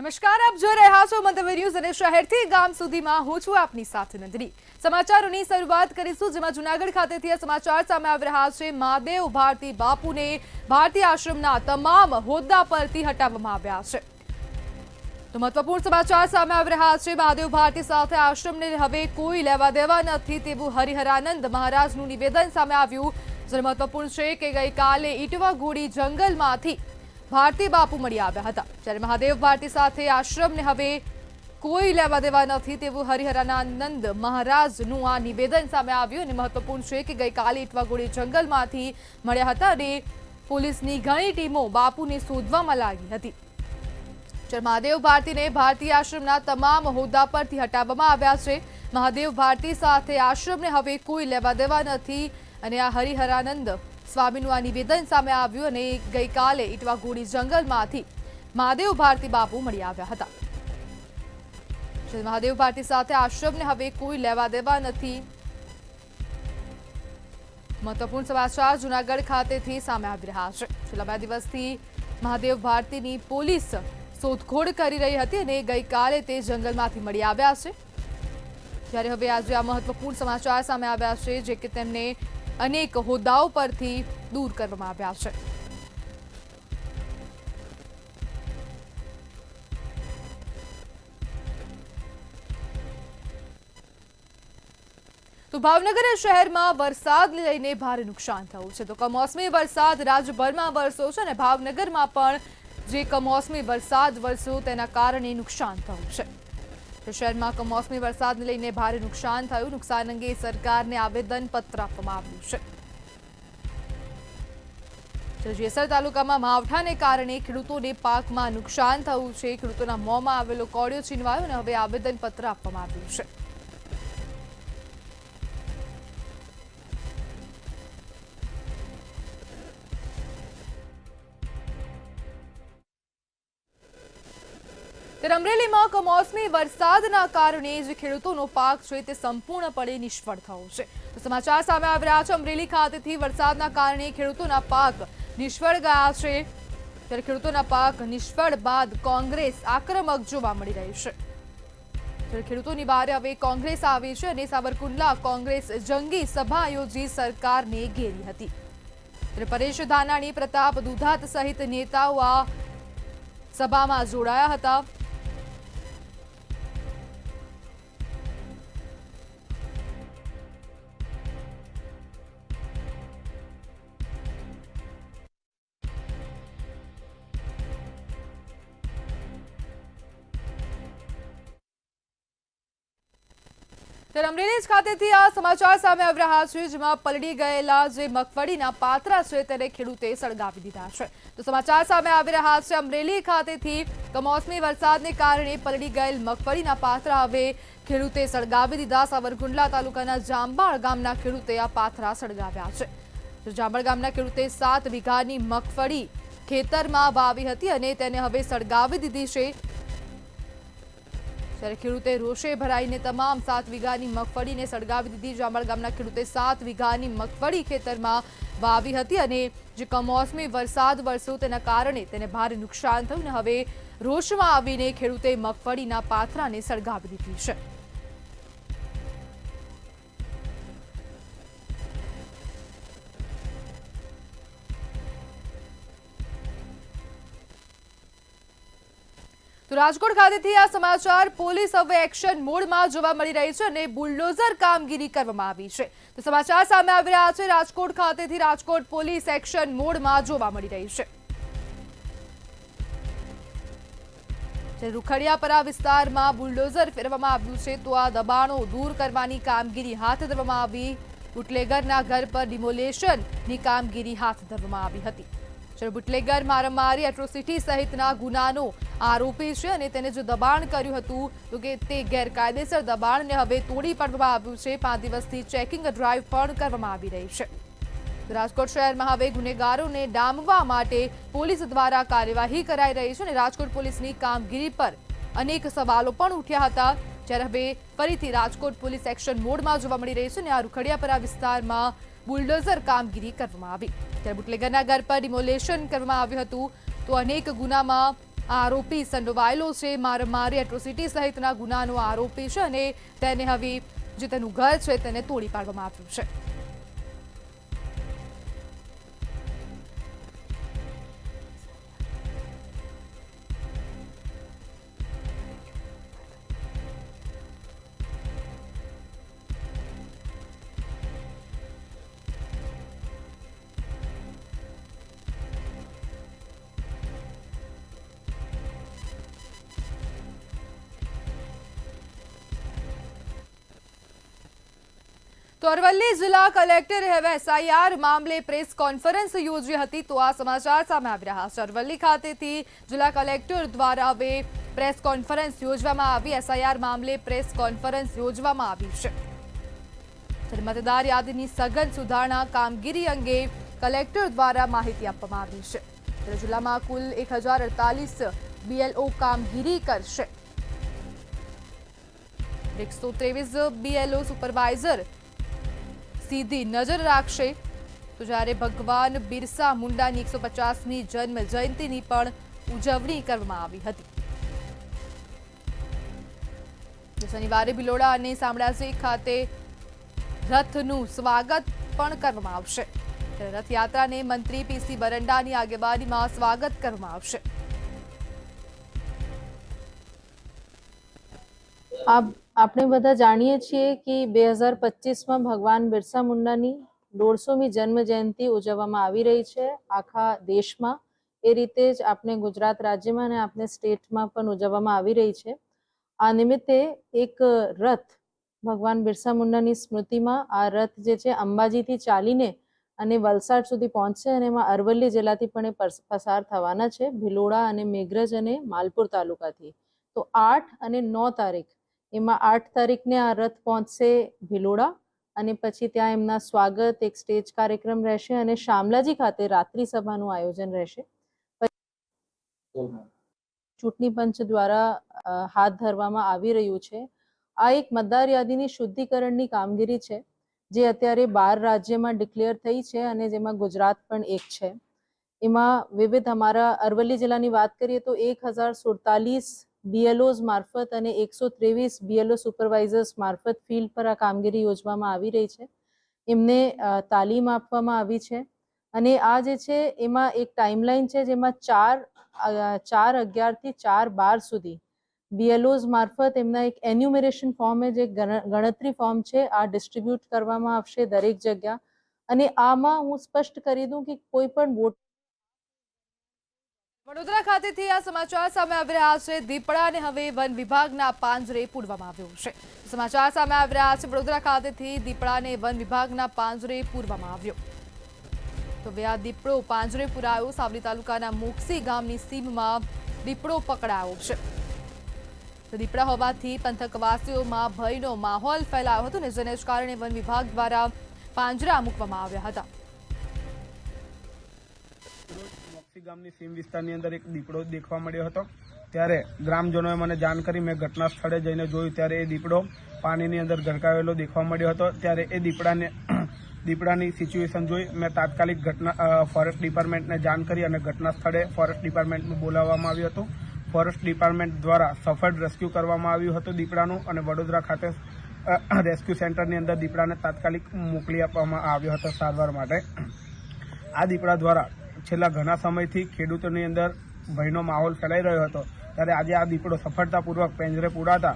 નમસ્કાર, આપ જોઈ રહ્યા છો મંતવ્ય ન્યૂઝ અને શહેરથી ગામ સુધીમાં હું છું આપની સાથે નંદની। સમાચારોની શરૂઆત કરીશું, જેમાં જૂનાગઢ ખાતેથી સમાચાર સામે આવી રહ્યા છે। મહાદેવ ભારતી બાપુને ભારતી આશ્રમના તમામ હોદ્દા પરથી હટાવવામાં આવ્યા છે। તો મહત્વપૂર્ણ સમાચાર સામે આવી રહ્યા છે। મહાદેવ ભારતી સાથે આશ્રમને હવે કોઈ લેવા દેવા નથી તેવું હરિહરાનંદ મહારાજનું નિવેદન સામે આવ્યું। જે મહત્વપૂર્ણ છે કે ગઈકાલે ઈટવાગુડી જંગલમાંથી ભારતી બાપુ મળી આવ્યા હતા, જ્યારે મહાદેવ ભારતી સાથે આશ્રમને હવે કોઈ લેવા દેવા નથી તેવું હરિહરાનંદ મહારાજનું આ નિવેદન સામે આવ્યું। અને મહત્વપૂર્ણ છે કે ગઈકાલે ઈટવાગુડી જંગલમાંથી મળ્યા હતા અને પોલીસની ઘણી ટીમો બાપુને શોધવામાં લાગી હતી। જ્યારે મહાદેવ ભારતીને ભારતી આશ્રમના તમામ હોદ્દા પરથી હટાવવામાં આવ્યા છે। મહાદેવ ભારતી સાથે આશ્રમને હવે કોઈ લેવા દેવા નથી અને આ હરિહરાનંદ સ્વામીનું આ નિવેદન સામે આવ્યું અને ગઈકાલે ઈટવાગુડી જંગલમાંથી મહાદેવ ભારતી બાપુ મળી આવ્યા હતા। મહાદેવ ભારતી સાથે આશ્રમને હવે કોઈ લેવા દેવા નથી। મહત્વપૂર્ણ સમાચાર જૂનાગઢ ખાતેથી સામે આવી રહ્યા છે। છેલ્લા 2 દિવસથી મહાદેવ ભારતીની પોલીસ શોધખોળ કરી રહી હતી અને ગઈકાલે તે જંગલમાંથી મળી આવ્યા છે, ત્યારે હવે આજે આ મહત્વપૂર્ણ સમાચાર સામે આવ્યા છે, જે કે તેમને અનેક હોદ્દાઓ પરથી દૂર કરવામાં આવ્યા છે। તો ભાવનગર શહેરમાં વરસાદને લઈને ભારે નુકસાન થયું છે। તો કમોસમી વરસાદ રાજ્યભરમાં વરસ્યો છે અને ભાવનગરમાં પણ જે કમોસમી વરસાદ વરસ્યો તેના કારણે નુકસાન થયું છે। તો શહેરમાં કમોસમી વરસાદને લઈને ભારે નુકસાન થયું। નુકસાન અંગે સરકારને આવેદનપત્ર આપવામાં આવ્યું છે। જેસર તાલુકામાં માવઠાને કારણે ખેડૂતોને પાકમાં નુકસાન થયું છે। ખેડૂતોના મોંમાં આવેલો કોળિયો છીનવાયો અને હવે આવેદનપત્ર આપવામાં આવ્યું છે। ત્યારે અમરેલીમાં કમોસમી વરસાદના કારણે જે ખેડૂતોનો પાક છે તે સંપૂર્ણપણે નિષ્ફળ થયો છે। તો સમાચાર સામે આવી રહ્યા છે, અમરેલી ખાતેથી વરસાદના કારણે ખેડૂતોના પાક નિષ્ફળ ગયા છે। ત્યારે ખેડૂતોના પાક નિષ્ફળ બાદ કોંગ્રેસ આક્રમક જોવા મળી રહી છે। ત્યારે ખેડૂતોની બારે હવે કોંગ્રેસ આવી છે અને સાવરકુંડલા કોંગ્રેસ જંગી સભા યોજી સરકારને ઘેરી હતી। ત્યારે પરેશ ધાનાણી, પ્રતાપ દુધાત સહિત નેતાઓ આ સભામાં જોડાયા હતા। ત્યારે અમરેલી ખાતેથી આ સમાચાર સામે આવી રહ્યા છે, જેમાં પલળી ગયેલા જે મગફળીના પાત્રા છે તેને ખેડૂતે સળગાવી દીધા છે। તો સમાચાર સામે આવી રહ્યા છે, અમરેલી ખાતેથી કમોસમી વરસાદને કારણે પલળી ગયેલ મગફળીના પાત્રા હવે ખેડૂતે સળગાવી દીધા। સાવરકુંડલા તાલુકાના જાંબાળ ગામના ખેડૂતે આ પાથરા સળગાવ્યા છે। તો જાંબાળ ગામના ખેડૂતે 7 વીઘાની મગફળી ખેતરમાં વાવી હતી અને તેને હવે સળગાવી દીધી છે। ત્યારે ખેડૂતે રોષે ભરાઈને તમામ 7 વીઘાની મગફળીને સળગાવી દીધી। જાંબાળ ગામના ખેડૂતે 7 વીઘાની મગફળી ખેતરમાં વાવી હતી અને જે કમોસમી વરસાદ વરસ્યો તેના કારણે તેને ભારે નુકસાન થયું અને હવે રોષમાં આવીને ખેડૂતે મગફળીના પાથરાને સળગાવી દીધી છે। તો રાજકોટ ખાતેથી આ સમાચાર, પોલીસ હવે એક્શન મોડમાં જોવા મળી રહી છે અને બુલડોઝર કામગીરી કરવામાં આવી છે। તો સમાચાર સામે આવી રહ્યા છે, રાજકોટ ખાતેથી રાજકોટ પોલીસ એક્શન મોડમાં જોવા મળી રહી છે। રૂખડિયાપરા વિસ્તારમાં બુલડોઝર ફેરવવામાં આવ્યું છે, તો આ દબાણો દૂર કરવાની કામગીરી હાથ ધરવામાં આવી। બુટલેગરના ઘર પર ડિમોલેશનની કામગીરી હાથ ધરવામાં આવી હતી। બુટલેગર મારામારી, એટ્રોસિટી સહિતના ગુનાનો આરોપી છે અને તેને જે દબાણ કર્યું હતું તો કે તે ગેરકાયદેસર દબાણને હવે તોડી પાડવામાં આવ્યું છે। 5 દિવસથી ચેકિંગ ડ્રાઈવ પણ કરવામાં આવી રહી છે। રાજકોટ શહેરમાં હવે ગુનેગારોને ડામવા માટે પોલીસ દ્વારા કાર્યવાહી કરાઈ રહી છે અને રાજકોટ પોલીસની કામગીરી પર અનેક સવાલો પણ ઉઠ્યા હતા, જ્યારે હવે ફરીથી રાજકોટ પોલીસ એક્શન મોડમાં જોવા મળી રહી છે અને આ રૂખડિયાપરા વિસ્તારમાં બુલડોઝર કામગીરી કરવામાં આવી। ત્યારે બુટલેગરના ઘર પર ડિમોલેશન કરવામાં આવ્યું હતું, તો અનેક ગુનામાં આરોપી સંડોવાયેલો છે, મારામારી, એટ્રોસિટી સહિતના ગુનાનો આરોપી છે અને તેને હવે જે તેનું ઘર છે તેને તોડી પાડવામાં આવ્યું છે. તો અરવલ્લી જિલ્લા કલેક્ટરે હવે એસઆઈઆર મામલે પ્રેસ કોન્ફરન્સ યોજી હતી. તો આ સમાચાર સામે આવી રહ્યા છે. અરવલ્લી ખાતેથી જિલ્લા કલેક્ટર દ્વારા હવે પ્રેસ કોન્ફરન્સ યોજવામાં આવી. એસઆઈઆર મામલે પ્રેસ કોન્ફરન્સ યોજવામાં આવી છે. મતદાર યાદીની સઘન સુધારણા કામગીરી અંગે કલેક્ટર દ્વારા માહિતી આપવામાં આવી છે. જિલ્લામાં કુલ 1048 બીએલઓ કામગીરી કરશે. 123 બીએલઓ સુપરવાઇઝર સીધી નજર રાખશે. તો જ્યારે ભગવાન બિરસા મુંડાની 150મી જન્મ જયંતિની પણ ઉજવણી કરવામાં આવી હતી. શનિવારે ભિલોડા અને શામળાજી ખાતે રથનું સ્વાગત પણ કરવામાં આવશે. રથયાત્રાને મંત્રી પીસી બરંડાની આગેવાનીમાં સ્વાગત કરવામાં આવશે. આપણે બધા જાણીએ છીએ કે 2025માં ભગવાન બિરસા મુંડાની 150મી જન્મ જયંતિ ઉજવવામાં આવી રહી છે આખા દેશમાં. એ રીતે જ આપણે ગુજરાત રાજ્યમાં અને આપણે સ્ટેટમાં પણ ઉજવવામાં આવી રહી છે. આ નિમિત્તે એક રથ ભગવાન બિરસા મુંડાની સ્મૃતિમાં આ રથ જે છે અંબાજીથી ચાલીને અને વલસાડ સુધી પહોંચશે અને એમાં અરવલ્લી જિલ્લાથી પણ એ પસાર થવાના છે, ભિલોડા અને મેઘરજ અને માલપુર તાલુકાથી. તો 8 અને 9 તારીખ એમાં 8 તારીખને આ રથ પહોંચશે ભિલોડા અને પછી ત્યાં એમના સ્વાગત એક સ્ટેજ કાર્યક્રમ રહેશે અને શામલાજી ખાતે રાત્રિ સભાનું આયોજન રહેશે. ચૂંટણી પંચ દ્વારા હાથ ધરવામાં આવી રહ્યું છે. આ એક મતદાર યાદીની શુદ્ધિકરણની કામગીરી છે જે અત્યારે 12 રાજ્યમાં ડિક્લેર થઈ છે અને જેમાં ગુજરાત પણ એક છે. એમાં વિવિધ અમારા અરવલ્લી જિલ્લાની વાત કરીએ તો 1047 બીએલઓઝ મારફત અને 123 બીએલઓ સુપરવાઇઝર્સ મારફત ફિલ્ડ પર આ કામગીરી યોજવામાં આવી રહી છે. એમને તાલીમ આપવામાં આવી છે અને આ જે છે એમાં એક ટાઈમલાઈન છે જેમાં 4/11 થી 4/12 સુધી બીએલઓઝ મારફત એમના એક એન્યુમરેશન ફોર્મ જે ગણતરી ફોર્મ છે આ ડિસ્ટ્રીબ્યુટ કરવામાં આવશે દરેક જગ્યા. અને આમાં હું સ્પષ્ટ કરી દઉં કે કોઈ પણ વોટ. વડોદરા ખાતેથી આ સમાચાર સામે આવી રહ્યા છે. દીપડાને હવે વન વિભાગના પાંજરે પૂરવામાં આવ્યો છે. સમાચાર સામે આવી રહ્યા છે. વડોદરા ખાતેથી દીપડાને વન વિભાગના પાંજરે પૂરવામાં આવ્યો. તો હવે આ દીપડો પાંજરે પુરાયો. સાવલી તાલુકાના મોક્ષી ગામની સીમમાં દીપડો પકડાયો છે. તો દીપડા હોવાથી પંથકવાસીઓમાં ભયનો માહોલ ફેલાયો હતો ને જેને જ કારણે વન વિભાગ દ્વારા પાંજરા મૂકવામાં આવ્યા હતા. ગામની સીમ વિસ્તારની અંદર એક દીપડો દેખવા મળ્યો હતો. ત્યારે ગ્રામજનોએ મને જાણ કરી. મેં ઘટના સ્થળે જઈને જોયું ત્યારે એ દીપડો પાણીની અંદર ગરકાવેલો દેખવા મળ્યો હતો. ત્યારે એ દીપડાની સિચ્યુએશન જોઈ મેં તાત્કાલિક ફોરેસ્ટ ડિપાર્ટમેન્ટને જાણ કરી અને ઘટના સ્થળે ફોરેસ્ટ ડિપાર્ટમેન્ટને બોલાવવામાં આવ્યું હતું. ફોરેસ્ટ ડિપાર્ટમેન્ટ દ્વારા સફળ રેસ્ક્યુ કરવામાં આવ્યું હતું દીપડાનું અને વડોદરા ખાતે રેસ્ક્યુ સેન્ટરની અંદર દીપડાને તાત્કાલિક મોકલી આપવામાં આવ્યો હતો સારવાર માટે. આ દીપડા દ્વારા છેલ્લા ઘણા સમયથી ખેડૂતોની અંદર ભયનો માહોલ ફેલાઈ રહ્યો હતો. ત્યારે આજે આ દીપડો સફળતાપૂર્વક પેંજરે પૂરાતા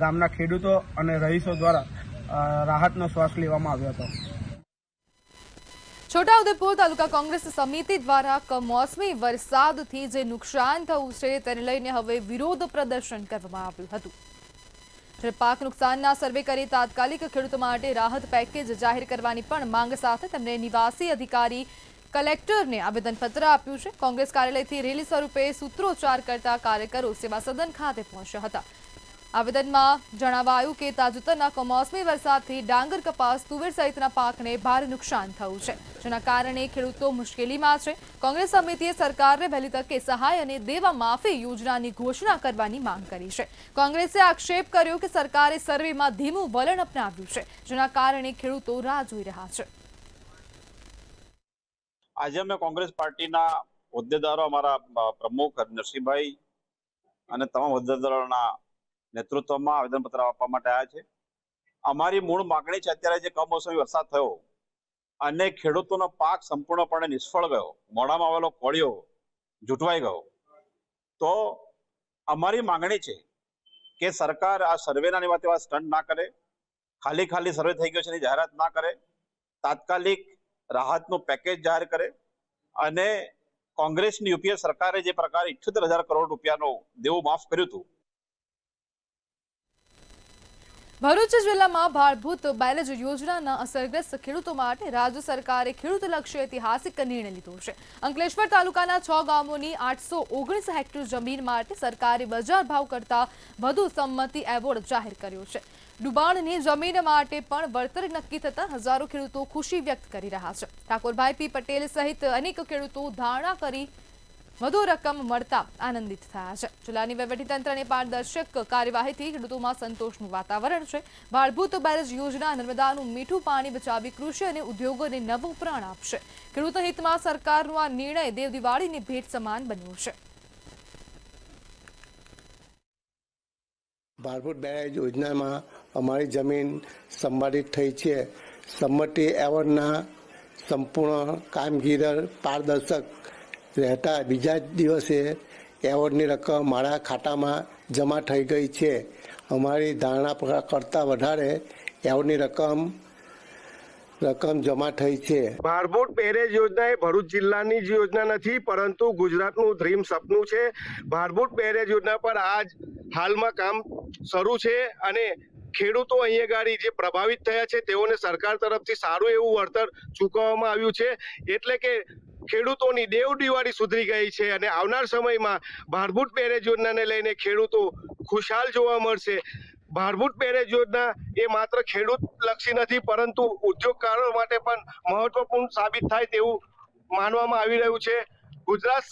ગામના ખેડૂતો અને રહીશો દ્વારા રાહતનો શ્વાસ લેવામાં આવ્યો હતો. છોટાઉદેપુર તાલુકા કોંગ્રેસ સમિતિ દ્વારા કમોસમી વરસાદથી જે નુકસાન થયું છે તેને લઈને હવે વિરોધ પ્રદર્શન કરવામાં આવ્યું હતું. પાક નુકસાનના સર્વે કરી તાત્કાલિક ખેડૂતો માટે રાહત પેકેજ જાહેર કરવાની પણ માંગ સાથે તેમને નિવાસી અધિકારી કલેક્ટરને આવેદનપત્ર આપ્યું છે. કોંગ્રેસ કાર્યાલયથી રેલી સ્વરૂપે સૂત્રોચ્ચાર કરતા કાર્યકરો સેવા સદન ખાતે પહોંચ્યા હતા. આવેદનમાં જણાવાયું કે તાજેતરના કમોસમી વરસાદથી ડાંગર, કપાસ, તુવેર સહિતના પાકને ભારે નુકસાન થયું છે જેના કારણે ખેડૂતો મુશ્કેલીમાં છે. કોંગ્રેસ સમિતિએ સરકારને વહેલી તકે સહાય અને દેવા માફી યોજનાની ઘોષણા કરવાની માંગ કરી છે. કોંગ્રેસે આક્ષેપ કર્યો કે સરકારે સર્વેમાં ધીમું વલણ અપનાવ્યું છે જેના કારણે ખેડૂતો રાહ જોઈ રહ્યા છે. આજે અમે કોંગ્રેસ પાર્ટીના હોદ્દેદારો, અમારા પ્રમુખ નરસિંહભાઈ અને તમામ હોદ્દેદારોના નેતૃત્વમાં આવેદનપત્ર આપવા માટે આવ્યા છે. અમારી મૂળ માગણી છે, અત્યારે જે કમોસમી વરસાદ થયો અને ખેડૂતોનો પાક સંપૂર્ણપણે નિષ્ફળ ગયો, મોડામાં આવેલો કોળિયો જૂટવાઈ ગયો, તો અમારી માંગણી છે કે સરકાર આ સર્વેના વાત એવા સ્ટન્ટ ના કરે, ખાલી સર્વે થઈ ગયો છે એની જાહેરાત ના કરે, તાત્કાલિક રાહતનું પેકેજ જાહેર કરે અને કોંગ્રેસની યુપીએ સરકારે જે પ્રકારે 78,000 કરોડ રૂપિયાનું દેવું માફ કર્યું હતું. ભરૂચ જિલ્લામાં ભાડભૂત બેલેજ યોજનાના અસરગ્રસ્ત ખેડૂતો માટે રાજ્ય સરકારે ખેડૂતલક્ષી ઐતિહાસિક નિર્ણય લીધો છે. અંકલેશ્વર તાલુકાના 6 ગામોની 819 હેક્ટર જમીન માટે સરકારે બજાર ભાવ કરતા વધુ સંમતિ એવોર્ડ જાહેર કર્યો છે. ડુબાણની જમીન માટે પણ વળતર નક્કી થતા હજારો ખેડૂતો ખુશી વ્યક્ત કરી રહ્યા છે. ઠાકોરભાઈ પી પટેલ સહિત અનેક ખેડૂતો ધારણા કરી વધુ રકમ મળતા આનંદિત થયા છે. જિલ્લાની વહીવટીતંત્રની પારદર્શક કાર્યવાહીથી ખેડૂતોમાં સંતોષનું વાતાવરણ છે. ભાડભૂત બેલેજ યોજના નર્મદાનું મીઠું પાણી બચાવી કૃષિ અને ઉદ્યોગોને નવું પ્રાણ આપશે. ખેડૂતો હિતમાં સરકારનો આ નિર્ણય દેવ દિવાળીની ભેટ સમાન બન્યો છે. ભાડભૂત બેલેજ યોજનામાં અમારી જમીન સંપાદિત થઈ છે. સંમતિ એવોર્ડના સંપૂર્ણ કામગીરી પારદર્શક રહેતા બીજા દિવસે એવોર્ડની રકમ મારા ખાતામાં જમા થઈ ગઈ છે. અમારી ધારણા કરતાં વધારે એવોર્ડની રકમ જમા થઈ છે. ભાડભૂત બેલેજ યોજના એ ભરૂચ જિલ્લાની જ યોજના નથી, પરંતુ ગુજરાતનું ડ્રીમ સપનું છે. ભાડભૂત બેલેજ યોજના પર આજ હાલમાં કામ શરૂ છે અને ખેડૂતો અહીંયા ગાડી જે પ્રભાવિત થયા છે તેઓને સરકાર તરફથી સારું એવું વળતર ચૂકવવામાં આવ્યું છે. એટલે કે ખેડૂતોની દેવ દિવાળી સુધરી ગઈ છે અને આવનાર સમયમાં ભાડભૂત બેલેજ યોજનાને લઈને ખેડૂતો ખુશહાલ જોવા મળશે. ભાડભૂત બેલેજ યોજના એ માત્ર ખેડૂત લક્ષી નથી, પરંતુ ઉદ્યોગકારો માટે પણ મહત્વપૂર્ણ સાબિત થાય તેવું માનવામાં આવી રહ્યું છે. ગુજરાત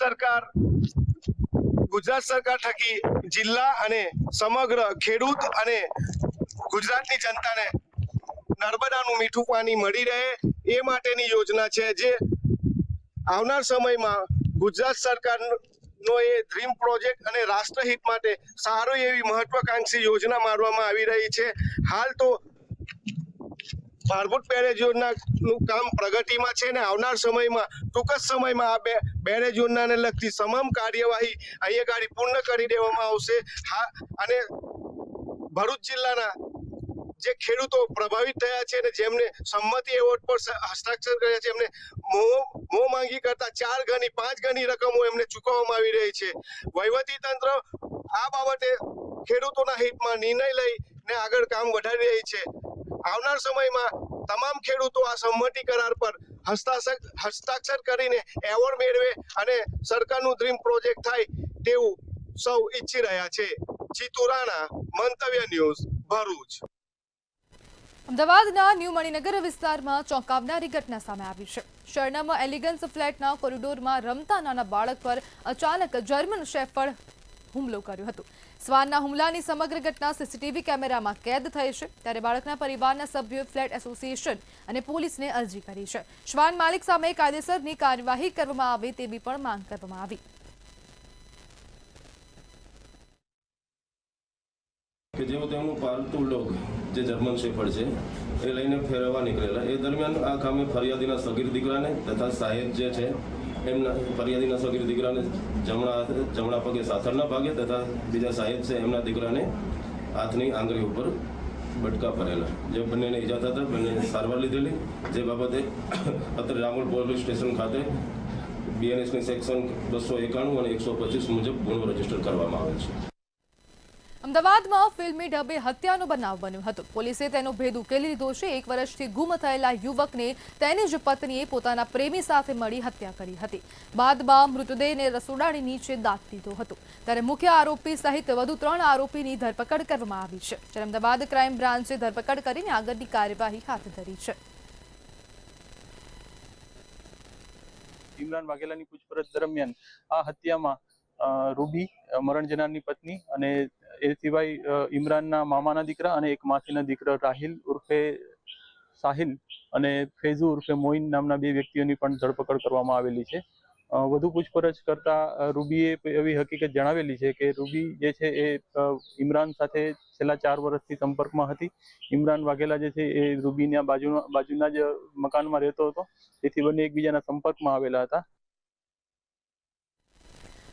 સરકાર થકી જિલ્લા અને સમગ્ર ખેડૂત અને ગુજરાતની જનતાને નર્મદાનું મીઠું પાણી મળી રહે એ માટેની યોજના છે, જે આવનાર સમયમાં ગુજરાત સરકારનો એ ડ્રીમ પ્રોજેક્ટ અને રાષ્ટ્રહિત માટે સારી એવી મહત્વાકાંક્ષી યોજના માનવામાં આવી રહી છે. હાલ તો ભાડભૂત બેલેજ યોજનાનું કામ પ્રગતિમાં છે અને આવનાર સમયમાં ટૂંક જ સમયમાં આ બેલેજ યોજનાને લગતી તમામ કાર્યવાહી અહીંયા ગાડી પૂર્ણ કરી દેવામાં આવશે. અને ભરૂચ જિલ્લાના જે ખેડૂતો પ્રભાવિત થયા છે અને જેમને સંમતિ એવોર્ડ પર હસ્તાક્ષર કર્યા છે, એમને મોં માંગી કરતા 4 ગણી 5 ગણી રકમો એમને ચૂકવવામાં આવી રહી છે. વહીવટી તંત્ર આ બાબતે ખેડૂતોના હિતમાં નિર્ણય લઈને આગળ કામ વધારી રહી છે. આવનાર સમયમાં તમામ ખેડૂતો આ સંમતિ કરાર પર હસ્તાક્ષર કરીને એવોર્ડ મેળવે અને સરકારનું ડ્રીમ પ્રોજેક્ટ થાય તેવું સૌ ઈચ્છી રહ્યા છે. જીતુ રાણા, મંતવ્ય ન્યૂઝ, ભરૂચ. અમદાવાદના ન્યૂ મણિનગર વિસ્તારમાં ચોંકાવનારી ઘટના સામે આવી છે. શહેરના એલિગન્સ ફ્લેટના કોરિડોરમાં રમતા નાના બાળક પર અચાનક જર્મન શેફર્ડ હુમલો કર્યો હતો. શ્વાનના હુમલાની સમગ્ર ઘટના સીસીટીવી કેમેરામાં કેદ થઈ છે. ત્યારે બાળકના પરિવારના સભ્યોએ ફ્લેટ એસોસિએશન અને પોલીસને અરજી કરી છે. શ્વાન માલિક સામે કાયદેસરની કાર્યવાહી કરવામાં આવે તેવી પણ માંગ કરવામાં આવી. કે જેઓ તેમનું પાલતુ ડોગ જે જર્મન શેફર્ડ છે એ લઈને ફેરવવા નીકળેલા. એ દરમિયાન આ કામે ફરિયાદીના સગીર દીકરાને તથા સાહેબ જે છે એમના ફરિયાદીના સગીર દીકરાને જમણા પગે સાથળના ભાગે તથા બીજા સાહેબ છે એમના દીકરાને હાથની આંગળી ઉપર બટકા ભરેલા. જે બંનેને ઈજા થતા બંને સારવાર લીધેલી. જે બાબતે અત્રે રામોલ પોલીસ સ્ટેશન ખાતે બીએનએસની સેક્શન 291 અને 125 મુજબ ગુનો રજીસ્ટર કરવામાં આવેલ છે. અમદાવાદમાં ફિલ્મી ઢબે હત્યાનો બનાવ બન્યો હતો. પોલીસે તેનો ભેદ ઉકેલી લીધો છે. 1 વર્ષથી ગુમ થયેલા યુવકને તેની જ પત્નીએ પોતાના પ્રેમી સાથે મળી હત્યા કરી હતી. બાદમાં મૃતદેહને રસોડાની નીચે દાટી દીધો હતો. ત્યારે મુખ્ય આરોપી સહિત વધુ 3 આરોપીની ધરપકડ કરવામાં આવી છે. ત્યારે અમદાવાદ ક્રાઇમ બ્રાન્ચે ધરપકડ કરીને આગળની કાર્યવાહી હાથ ધરી છે. ઇમરાન વાઘેલાની પૂછપરછ દરમિયાન આ હત્યામાં રૂબી મરણ જનારની પત્ની અને એ સિવાય ઇમરાનના મામાના દીકરા અને એક માસીના દીકરા રાહિલ ઉર્ફે સાહિલ અને ફૈઝુ ઉર્ફે મોઇન નામના 2 વ્યક્તિઓની પણ ધરપકડ કરવામાં આવેલી છે. વધુ પૂછપરછ કરતા રૂબીએ એવી હકીકત જણાવેલી છે કે રૂબી જે છે એ ઇમરાન સાથે છેલ્લા 4 વર્ષથી સંપર્કમાં હતી. ઇમરાન વાઘેલા જે છે એ રૂબીના બાજુના જ મકાનમાં રહેતો હતો, તેથી બંને એકબીજાના સંપર્કમાં આવેલા હતા.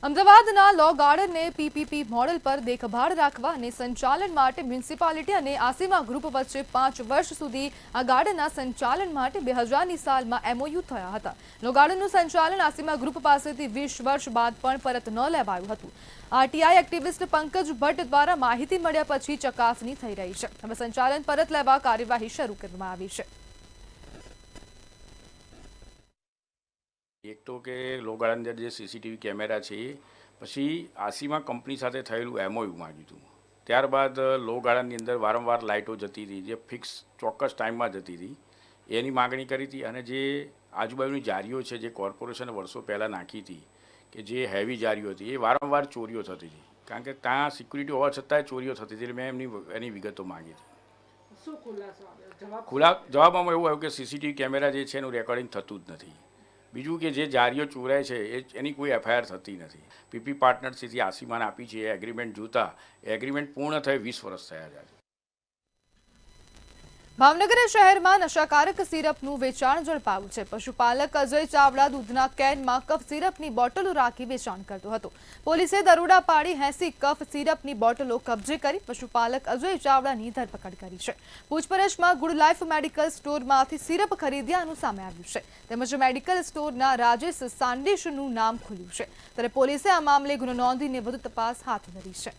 અમદાવાદના લો ગાર્ડનને પીપીપી મોડેલ પર દેખભાળ રાખવા અને સંચાલન માટે મ્યુનિસિપાલિટી અને આસીમા ગ્રુપ વચ્ચે 5 વર્ષ સુધી આ ગાર્ડનના સંચાલન માટે 2000ની સાલમાં એમઓયુ થયા હતા. લો ગાર્ડનનું સંચાલન આસીમા ગ્રુપ પાસેથી 20 વર્ષ બાદ પણ પરત ન લેવાયું હતું. આરટીઆઈ એક્ટિવિસ્ટ પંકજ ભટ્ટ દ્વારા માહિતી મળ્યા પછી ચકાસણી થઈ રહી છે. હવે સંચાલન પરત લેવા કાર્યવાહી શરૂ કરવામાં આવી છે. એક તો કે લો ગાર્ડન અંદર જે સીસીટીવી કેમેરા છે, પછી આસીમા કંપની સાથે થયેલું એમઓયુ માંગ્યું હતું. ત્યારબાદ લો ગાર્ડનની અંદર વારંવાર લાઇટો જતી હતી, જે ફિક્સ ચોક્કસ ટાઈમમાં જતી હતી, એની માગણી કરી હતી. અને જે આજુબાજુની જારીઓ છે, જે કોર્પોરેશને વર્ષો પહેલાં નાખી હતી, કે જે હેવી જારીઓ હતી, એ વારંવાર ચોરીઓ થતી હતી. કારણ કે ત્યાં સિક્યુરિટી હોવા છતાંય ચોરીઓ થતી હતી. મેં એની વિગતો માંગી હતી. જવાબમાં એવું આવ્યું કે સીસીટીવી કેમેરા જે છે એનું રેકોર્ડિંગ થતું જ નથી. બીજું કે જે જારીઓ ચોરાય છે એની કોઈ એફઆઈઆર થતી નથી. પીપી પાર્ટનરશીપથી આસીમાને આપી છે, એ એગ્રીમેન્ટ જોતા એગ્રીમેન્ટ પૂર્ણ થઈ 20 વર્ષ થયા છે. ભાવનગર શહેરમાં નશાકારક સિરપનું વેચાણ ઝડપાયું છે. પશુપાલક અજય ચાવડા દૂધના કેનમાં કફ સિરપની બોટલો રાખી વેચાણ કરતો હતો. પોલીસે દરોડા પાડી 80 કફ સિરપની બોટલો કબજે કરી પશુપાલક અજય ચાવડાની ધરપકડ કરી છે. પૂછપરછમાં ગુડ લાઈફ મેડિકલ સ્ટોરમાંથી સિરપ ખરીદ્યાનું સામે આવ્યું છે. તેમજ મેડિકલ સ્ટોરના રાજેશ સાંડેશનું નામ ખુલ્યું છે. ત્યારે પોલીસે આ મામલે ગુનો નોંધીને વધુ તપાસ હાથ ધરી છે.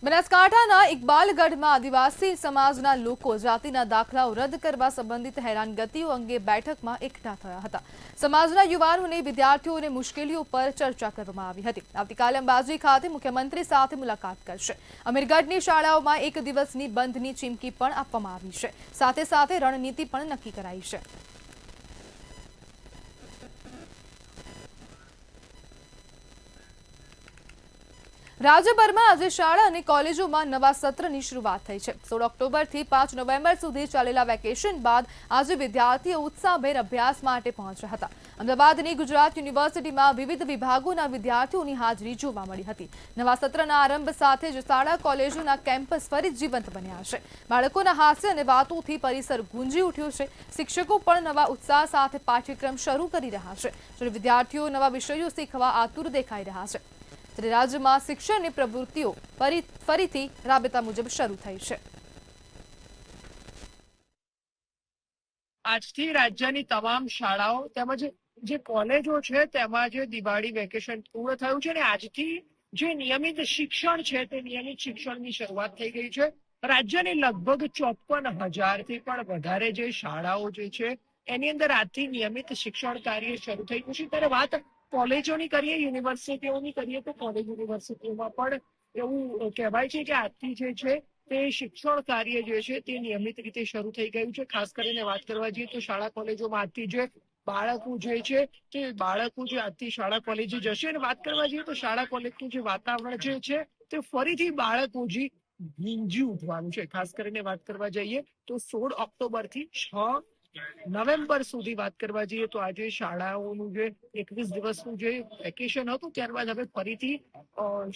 બનાસકાંઠાના ઇકબાલગઢમાં આદિવાસી સમાજના લોકો જાતિના દાખલાઓ રદ કરવા સંબંધિત હેરાનગતિઓ અંગે બેઠકમાં એકઠા થયા હતા. સમાજના યુવાનોને વિદ્યાર્થીઓને મુશ્કેલીઓ પર ચર્ચા કરવામાં આવી હતી. આવતીકાલે અંબાજી ખાતે મુખ્યમંત્રી સાથે મુલાકાત કરશે. અમીરગઢની શાળાઓમાં 1 દિવસની બંધની ચીમકી પણ આપવામાં આવી છે. સાથે સાથે રણનીતિ પણ નક્કી કરાઈ છે. રાજ્યભરમાં આજે શાળા અને કોલેજોમાં નવા સત્રની શરૂઆત થઈ છે. 16 ઓક્ટોબરથી 5 નવેમ્બર સુધી ચાલેલા વેકેશન બાદ આજે વિદ્યાર્થીઓ ઉત્સાહભેર અભ્યાસ માટે પહોંચ્યા હતા. અમદાવાદની ગુજરાત યુનિવર્સિટીમાં વિવિધ વિભાગોના વિદ્યાર્થીઓની હાજરી જોવા મળી હતી. નવા સત્રના આરંભ સાથે જ શાળા કોલેજોના કેમ્પસ ફરી જીવંત બન્યા છે. બાળકોના હાસ્ય અને વાતોથી પરિસર ગુંજી ઉઠ્યું છે. શિક્ષકો પણ નવા ઉત્સાહ સાથે પાઠ્યક્રમ શરૂ કરી રહ્યા છે, જ્યારે વિદ્યાર્થીઓ નવા વિષયો શીખવા આતુર દેખાઈ રહ્યા છે. ત્યારે રાજ્યમાં શિક્ષણની પ્રવૃત્તિઓ ફરીથી રાબેતા મુજબ શરૂ થઈ છે. આજથી રાજ્યની તમામ શાળાઓ તેમજ જે કોલેજો છે તેમાં જે દિવાળી વેકેશન પૂર્ણ થયું છે અને આજથી જે નિયમિત શિક્ષણ છે તે નિયમિત શિક્ષણની શરૂઆત થઈ ગઈ છે. રાજ્યની લગભગ 54,000થી પણ વધારે જે શાળાઓ જે છે એની અંદર આજથી નિયમિત શિક્ષણ કાર્ય શરૂ થઈ ગયું છે. ત્યારે વાત કોલેજોની કરીએ, યુનિવર્સિટીઓની કરીએ તો કોલેજ યુનિવર્સિટીઓમાં પણ એવું કહેવાય છે કે આજથી જે છે તે શિક્ષણ કાર્ય જે છે તે નિયમિત રીતે શરૂ થઈ ગયું છે. ખાસ કરીને વાત કરવા જઈએ તો શાળા કોલેજોમાં આજથી જે બાળકો જે છે તે બાળકો જે આજથી શાળા કોલેજે જશે અને વાત કરવા જઈએ તો શાળા કોલેજનું જે વાતાવરણ જે છે તે ફરીથી બાળકો જે ગુંજી ઉઠવાનું છે. ખાસ કરીને વાત કરવા જઈએ તો 16 ઓક્ટોબરથી 6 નવેમ્બર સુધી વાત કરવા જઈએ તો આજે શાળાઓનું જે 21 દિવસનું જે વેકેશન હતું ત્યારબાદ હવે ફરીથી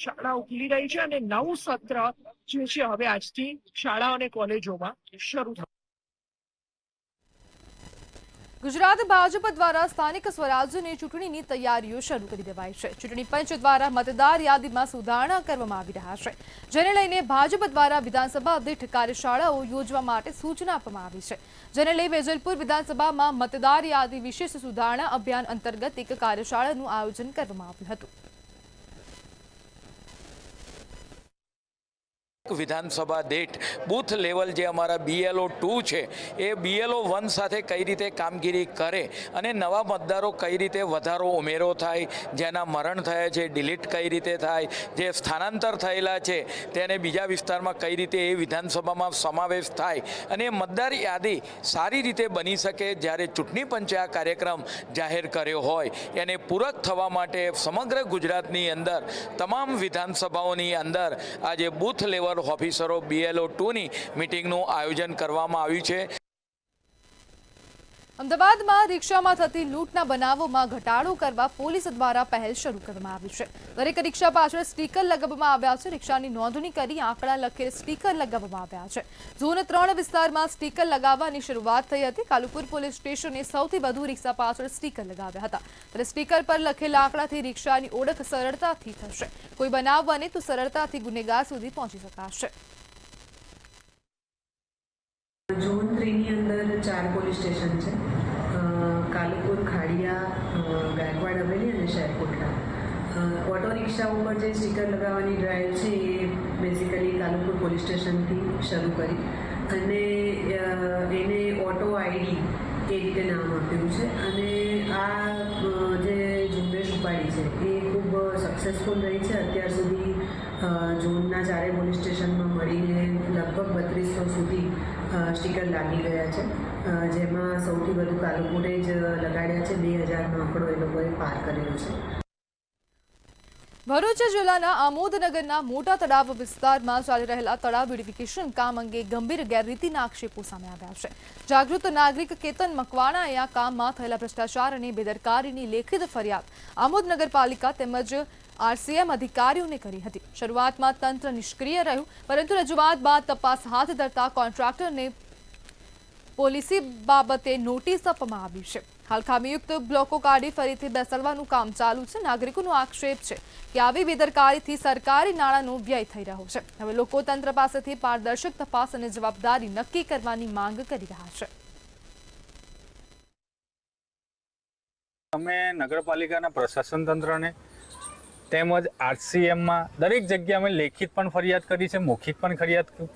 શાળાઓ ખુલી રહી છે અને નવું સત્ર જે છે હવે આજથી શાળા અને કોલેજોમાં શરૂ થયું. ગુજરાત ભાજપ દ્વારા સ્થાનિક સ્વરાજ્યની ચૂંટણીની તૈયારીઓ શરૂ કરી દેવાઈ છે. ચૂંટણી પંચ દ્વારા મતદાર યાદીમાં સુધારણા કરવામાં આવી રહ્યા છે, જેને લઈને ભાજપ દ્વારા વિધાનસભા દીઠ કાર્યશાળાઓ યોજવા માટે સૂચના આપવામાં આવી છે. જેને લઈ વેજલપુર વિધાનસભામાં મતદાર યાદી વિશેષ સુધારણા અભિયાન અંતર્ગત એક કાર્યશાળાનું આયોજન કરવામાં આવ્યું હતું. વિધાનસભા દીઠ બૂથ લેવલ જે અમારા BLO 2 છે એ BLO 1 સાથે કઈ રીતે કામગીરી કરે અને નવા મતદારો કઈ રીતે વધારો ઉમેરો થાય, જેના મરણ થયા છે ડિલીટ કઈ રીતે થાય, જે સ્થાનાંતર થયેલા છે તેને બીજા વિસ્તારમાં કઈ રીતે એ વિધાનસભામાં સમાવેશ થાય અને મતદાર યાદી સારી રીતે બની શકે. જ્યારે ચૂંટણી પંચે આ કાર્યક્રમ જાહેર કર્યો હોય એને પૂરક થવા માટે સમગ્ર ગુજરાતની અંદર તમામ વિધાનસભાઓની અંદર આજે બૂથ લેવલ લેવલ ઓફિસરો BLO2ની મિટિંગનું આયોજન કરવામાં આવ્યું છે. અમદાવાદમાં રિક્ષામાં થતી લૂંટના બનાવોમાં ઘટાડો કરવા પોલીસ દ્વારા પહેલ શરૂ કરવામાં આવી છે. દરેક રિક્ષા પાછળ સ્ટીકર લગાવવામાં આવ્યા છે. રિક્ષાની નોંધણી કરી આંકડા લખેલ સ્ટીકર લગાવવામાં આવ્યા છે. ઝોન 3 વિસ્તારમાં સ્ટીકર લગાવવાની શરૂઆત થઈ હતી. કાલુપુર પોલીસ સ્ટેશને સૌથી વધુ રિક્ષા પાછળ સ્ટીકર લગાવ્યા હતા. ત્યારે સ્ટીકર પર લખેલા આંકડાથી રિક્ષાની ઓળખ સરળતાથી થશે. કોઈ બનાવ બને તો સરળતાથી ગુનેગાર સુધી પહોંચી શકાશે. ઝોન 3ની અંદર 4 પોલીસ સ્ટેશન છે. કાલુપુર, ખાડિયા, ગાયકવાડ હવેલી અને શહેરકોટલા. ઓટો રિક્ષા ઉપર જે સ્ટીકર લગાવવાની ડ્રાઈવ છે એ બેઝિકલી કાલુપુર પોલીસ સ્ટેશનથી શરૂ કરી અને એને ઓટો આઈડી એ રીતે નામ આપ્યું છે. અને આ જે ઝુંબેશ ઉપાડી છે એ ખૂબ સક્સેસફુલ રહી છે. અત્યાર સુધી ઝોનના 4 પોલીસ સ્ટેશનમાં મળીને લગભગ 3200 સુધી સ્ટીકર લાગી ગયા છે, જેમાં સૌથી વધુ કાલુપુરે જ લગાડ્યા છે. 2000નો આંકડો એ લોકોએ પાર કરેલો છે. ભરૂચ જિલ્લાના આમોદનગરના મોટા તળાવ વિસ્તારમાં ચાલી રહેલા તળાવ બ્યુટિફિકેશન કામ અંગે ગંભીર ગેરરીતિના આક્ષેપો સામે આવ્યા છે. જાગૃત નાગરિક કેતન મકવાણાએ આ કામમાં થયેલા ભ્રષ્ટાચાર અને બેદરકારીની લેખિત ફરિયાદ આમોદ નગરપાલિકા તેમજ RCM અધિકારીઓને કરી હતી. શરૂઆતમાં તંત્ર નિષ્ક્રિય રહ્યું, પરંતુ રજૂઆત બાદ તપાસ હાથ ધરતા કોન્ટ્રાક્ટરને પોલિસી બાબતે નોટિસ આપવામાં આવી છે. હાલ ખામીયુક્ત બ્લોકો કાઢી ફરીથી બેસાડવાનું કામ ચાલુ છે. નાગરિકોનો આક્ષેપ છે કે આવી બેદરકારીથી સરકારી નાણાંનો વ્યય થઈ રહ્યો છે. હવે લોકો તંત્ર પાસેથી પારદર્શક તપાસ અને જવાબદારી નક્કી કરવાની માંગ કરી રહ્યા છે. અમે નગરપાલિકાના પ્રશાસન તંત્રને તેમજ RCMમાં દરેક જગ્યાએ અમે લેખિત પણ ફરિયાદ કરી છે, મૌખિક પણ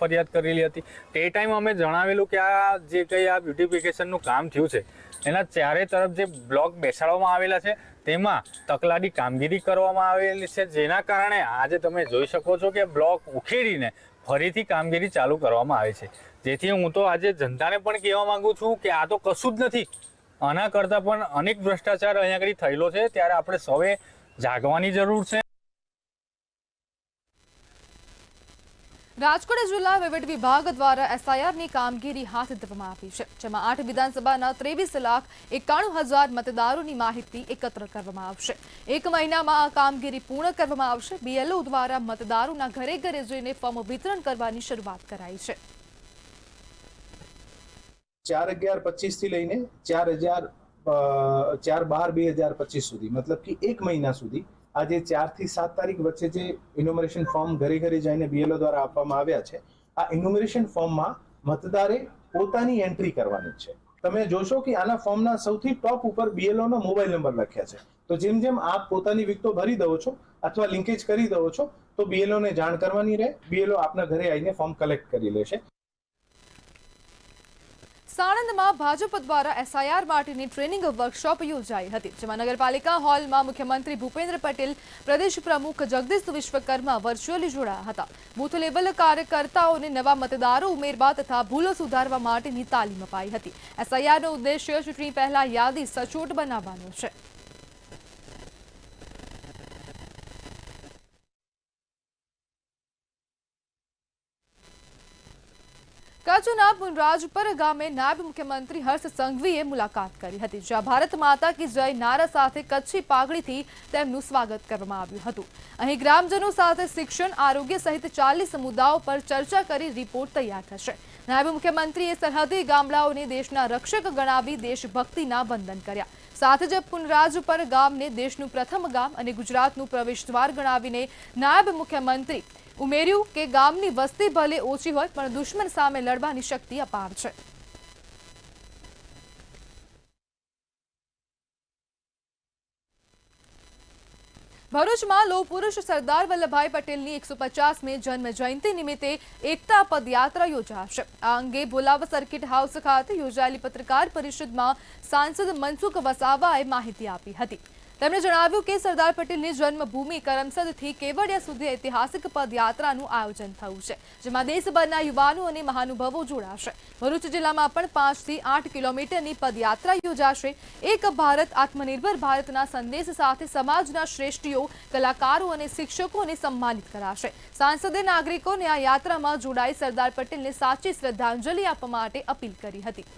ફરિયાદ કરેલી હતી. તે ટાઈમ અમે જણાવેલું કે આ જે કંઈ આ બ્યુટિફિકેશનનું કામ થયું છે એના ચારે તરફ જે બ્લોક બેસાડવામાં આવેલા છે તેમાં તકલાદી કામગીરી કરવામાં આવેલી છે, જેના કારણે આજે તમે જોઈ શકો છો કે બ્લોક ઉખેડીને ફરીથી કામગીરી ચાલુ કરવામાં આવે છે. જેથી હું તો આજે જનતાને પણ કહેવા માંગુ છું કે આ તો કશું જ નથી, આના કરતાં પણ અનેક ભ્રષ્ટાચાર અહીંયા આગળ થયેલો છે. ત્યારે આપણે સૌએ જાગવાની જરૂર છે. રાજકોટ જિલ્લા વહીવટ વિભાગ દ્વારા SIRની કામગીરી હાથ ધરવામાં આવી છે, જેમાં 8 વિધાનસભાના 23,91,000 મતદારોની માહિતી એકત્ર કરવામાં આવશે. 1 મહિનામાં આ કામગીરી પૂર્ણ કરવામાં આવશે. BLO દ્વારા મતદારોના ઘરે ઘરે જઈને ફોર્મ વિતરણ કરવાની શરૂઆત કરાઈ છે. 4/11/25 થી લઈને 4/12/2025 સુધી, મતલબ કે 1 મહિના સુધી આજે 4 થી 7 તારીખ વચ્ચે જે ઇન્યુમરેશન ફોર્મ ઘરે ઘરે જઈને BLO દ્વારા આપવામાં આવ્યા છે, આ ઇન્યુમરેશન ફોર્મમાં મતદારે પોતાની એન્ટ્રી કરવાની છે. તમે જોશો કે આના ફોર્મના સૌથી ટોપ ઉપર BLO નો મોબાઈલ નંબર લખ્યા છે. તો જેમ જેમ આપ પોતાની વિગતો ભરી દો છો અથવા લિંકેજ કરી દો છો તો BLO ને જાણ કરવાની રહે. BLO આપના ઘરે આવીને ફોર્મ કલેક્ટ કરી લેશે. સાણંદમાં ભાજપ દ્વારા SIR માટેની ટ્રેનિંગ વર્કશોપ યોજાઈ હતી, જેમાં નગરપાલિકા હોલમાં મુખ્યમંત્રી ભૂપેન્દ્ર પટેલ, પ્રદેશ પ્રમુખ જગદીશ વિશ્વકર્મા વર્ચ્યુઅલી જોડાયા હતા. બૂથ લેવલ કાર્યકર્તાઓને નવા મતદારો ઉમેરવા તથા ભૂલો સુધારવા માટેની તાલીમ અપાઈ હતી. SIRનો ઉદ્દેશ્ય ચૂંટણી પહેલા યાદી સચોટ બનાવવાનો છે. કચ્છના પુનરાજપર ગામે નાયબ મુખ્યમંત્રી હર્ષ સંઘવીએ મુલાકાત કરી હતી, જ્યાં ભારત માતા કી જય નારા સાથે કચ્છી પાઘડીથી તેમનું સ્વાગત કરવામાં આવ્યું હતું. અહીં ગ્રામજનો સાથે શિક્ષણ, આરોગ્ય સહિત 40 મુદ્દાઓ પર ચર્ચા કરી રિપોર્ટ તૈયાર થશે. નાયબ મુખ્યમંત્રીએ સરહદી ગામડાઓને દેશના રક્ષક ગણાવી દેશભક્તિના વંદન કર્યા. સાથે જ પુનરાજપર ગામને દેશનું પ્રથમ ગામ અને ગુજરાતનું પ્રવેશદ્વાર ગણાવીને નાયબ મુખ્યમંત્રી ઉમેર્યું કે ગામની વસ્તી ભલે ઓછી હોય પણ દુશ્મન સામે લડવાની શક્તિ અપાર છે. ભરૂચમાં લોહ પુરુષ સરદાર વલ્લભભાઈ પટેલની 150મી જન્મ જયંતિ નિમિત્તે એકતા પદયાત્રા યોજાશે. આ અંગે ભોલાવ સર્કિટ હાઉસ ખાતે યોજાયેલી પત્રકાર પરિષદમાં સાંસદ મનસુખ વસાવાએ માહિતી આપી હતી. તેમણે જણાવ્યું કે સરદાર પટેલની જન્મભૂમિ કરમસદથી કેવડિયા સુધી ઐતિહાસિક પદયાત્રાનું આયોજન થયું છે, જેમાં દેશભરના યુવાનો અને મહાનુભાવો જોડાશે. ભરૂચ જિલ્લામાં પણ 5 થી 8 કિલોમીટરની પદયાત્રા યોજાશે. એક ભારત આત્મનિર્ભર ભારતના સંદેશ સાથે સમાજના શ્રેષ્ઠીઓ, કલાકારો અને શિક્ષકોને સન્માનિત કરાશે. સાંસદે નાગરિકોને આ યાત્રામાં જોડાઈ સરદાર પટેલને સાચી શ્રદ્ધાંજલિ આપવા માટે અપીલ કરી હતી.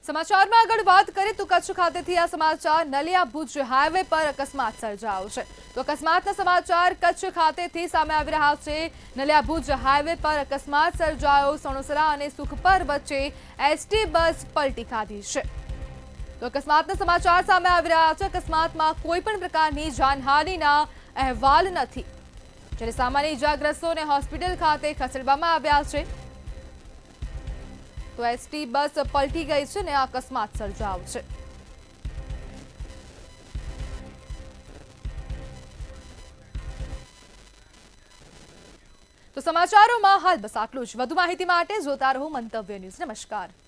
સમાચારમાં આગળ વાત કરીએ તો કચ્છ ખાતેથી આ સમાચાર. નલિયા ભુજ હાઈવે પર અકસ્માત સર્જાયો છે. તો અકસ્માતના સમાચાર કચ્છ ખાતેથી સામે આવી રહ્યા છે. નલિયા ભુજ હાઈવે પર અકસ્માત સર્જાયો. સણોસરા અને સુખપર વચ્ચે એસટી બસ પલટી ખાધી છે. તો અકસ્માતના સમાચાર સામે આવી રહ્યા છે. અકસ્માતમાં કોઈ પણ પ્રકારની જાનહાનિના અહેવાલ નથી, જ્યારે સામાન્ય ઇજાગ્રસ્તોને હોસ્પિટલ ખાતે ખસેડવામાં આવ્યા છે. તો એસટી બસ પલટી ગઈ છે ને અકસ્માત સર્જાયો છે. તો સમાચારોમાં હાલ બસ આટલું જ. વધુ માહિતી માટે જોતા રહો મંતવ્ય ન્યૂઝ. નમસ્કાર.